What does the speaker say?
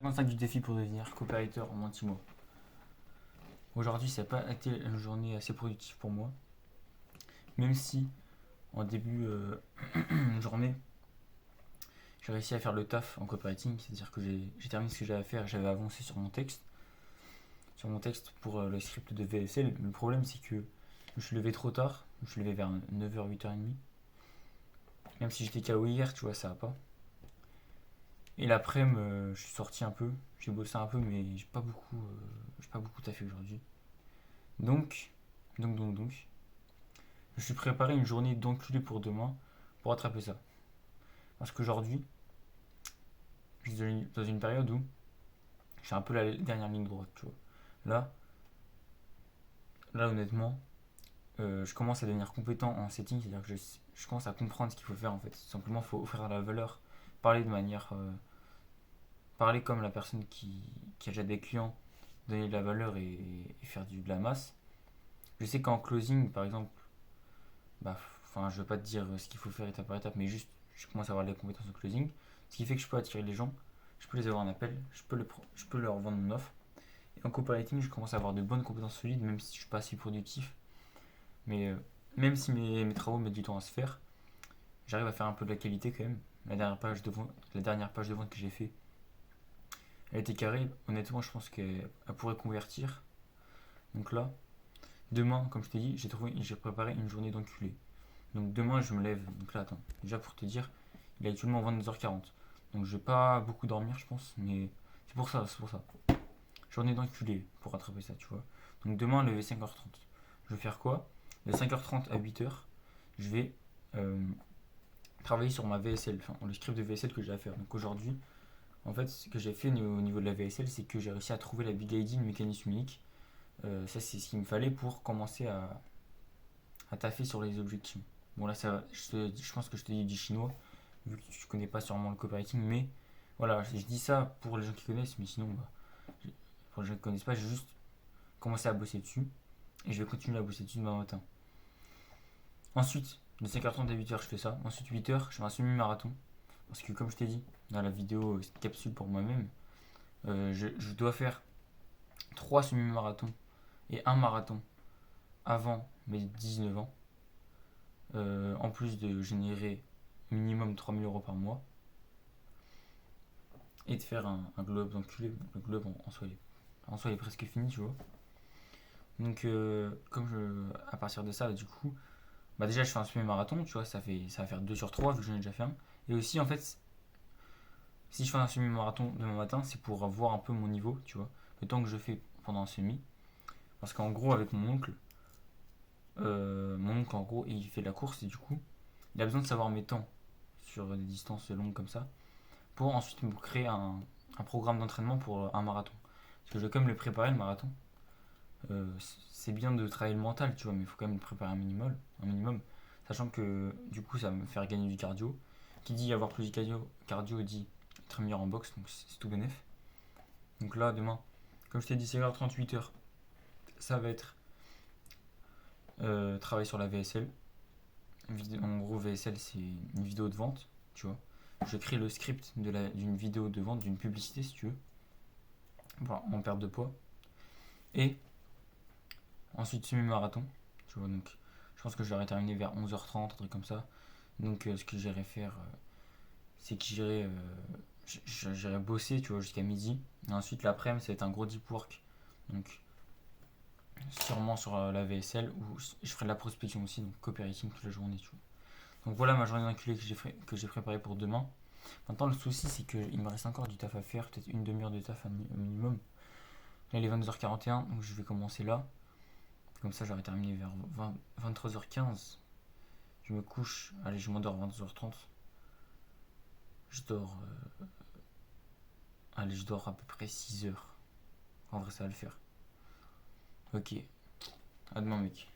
25 du défi pour devenir copywriter en moins de 6 mois. Aujourd'hui, ça n'a pas été une journée assez productive pour moi. Même si, en début de journée, j'ai réussi à faire le taf en copywriting, c'est-à-dire que j'ai terminé ce que j'avais à faire, j'avais avancé sur mon texte. Sur mon texte pour le script de VSL. Le problème, c'est que je me suis levé trop tard. Je me suis levé vers 9h, 8h30. Même si j'étais KO hier, tu vois, ça va pas. Et l'après-midi, je suis sorti un peu, j'ai bossé un peu, mais j'ai pas beaucoup taffé aujourd'hui. Donc, donc, je suis préparé une journée d'enculé pour demain pour attraper ça. Parce qu'aujourd'hui, je suis dans une période où je suis un peu la dernière ligne droite, tu vois. Là, honnêtement, je commence à devenir compétent en setting, c'est-à-dire que je commence à comprendre ce qu'il faut faire en fait. Simplement, il faut offrir de la valeur, parler de manière. Parler comme la personne qui a déjà des clients, donner de la valeur et faire de la masse. Je sais qu'en closing, par exemple, enfin, je ne veux pas te dire ce qu'il faut faire étape par étape, mais juste, je commence à avoir des compétences en closing. Ce qui fait que je peux attirer les gens, je peux les avoir en appel, je peux leur vendre mon offre. Et en copywriting, je commence à avoir de bonnes compétences solides, même si je ne suis pas assez productif. Mais même si mes travaux mettent du temps à se faire, j'arrive à faire un peu de la qualité quand même. La dernière page de vente que j'ai fait, elle était carrée. Honnêtement, je pense qu'elle pourrait convertir. Donc là, demain, comme je t'ai dit, j'ai préparé une journée d'enculé. Donc demain, je me lève. Donc là, attends. Déjà pour te dire, il est actuellement 22h40. Donc je vais pas beaucoup dormir, je pense. Mais c'est pour ça. Journée d'enculé pour rattraper ça, tu vois. Donc demain, lever 5h30. Je vais faire quoi? De 5h30 à 8h, je vais travailler sur ma VSL. Enfin, le script de VSL que j'ai à faire. Donc aujourd'hui, en fait, ce que j'ai fait au niveau de la VSL, c'est que j'ai réussi à trouver la Big ID, le mécanisme unique. Ça, c'est ce qu'il me fallait pour commencer à taffer sur les objectifs. Bon, là, ça, je pense que je te dis du chinois, vu que tu connais pas sûrement le copywriting, mais voilà, je dis ça pour les gens qui connaissent, mais sinon, pour les gens qui connaissent pas, j'ai juste commencé à bosser dessus et je vais continuer à bosser dessus demain matin. Ensuite, de 5h30 à 8h, je fais ça. Ensuite, 8h, je fais un semi-marathon. Parce que, comme je t'ai dit dans la vidéo, cette capsule pour moi-même, je dois faire 3 semi-marathons et un marathon avant mes 19 ans. En plus de générer minimum 3000 € par mois et de faire un globe d'enculé. Le globe en soi il est presque fini, tu vois. Donc, à partir de ça, du coup, déjà je fais un semi-marathon, tu vois, ça va faire 2 sur 3 vu que j'en ai déjà fait un. Et aussi, en fait, si je fais un semi-marathon demain matin, c'est pour voir un peu mon niveau, tu vois, le temps que je fais pendant un semi. Parce qu'en gros, avec mon oncle, en gros, il fait de la course et du coup, il a besoin de savoir mes temps sur des distances longues comme ça pour ensuite me créer un programme d'entraînement pour un marathon. Parce que je vais quand même le préparer le marathon. C'est bien de travailler le mental, tu vois, mais il faut quand même le préparer un minimum, sachant que du coup ça va me faire gagner du cardio. Qui dit avoir plus de cardio dit être meilleur en boxe, donc c'est tout bénef. Donc là, demain, comme je t'ai dit, 6h30, 8h, ça va être travailler sur la VSL. En gros, VSL, c'est une vidéo de vente, tu vois. Je crée le script d'une vidéo de vente, d'une publicité, si tu veux, en perte de poids. Et ensuite, semi-marathon, tu vois. Donc, je pense que je l'aurai terminé vers 11h30, un truc comme ça. Donc, ce que j'irai faire, c'est que j'irai bosser, tu vois, jusqu'à midi. Et ensuite, l'après-midi, ça va être un gros deep work. Donc, sûrement sur la VSL, où je ferai de la prospection aussi, donc copywriting toute la journée, tu vois. Donc voilà ma journée d'enculé que j'ai préparée pour demain. Maintenant, le souci, c'est qu'il me reste encore du taf à faire, peut-être une demi-heure de taf au minimum. Là, il est 22h41, donc je vais commencer là. Comme ça, j'aurai terminé vers 23h15. Je me couche, allez, je m'endors à 22h30. Je dors, allez, je dors à peu près 6 heures. En vrai, ça va le faire. Ok, à demain, mec.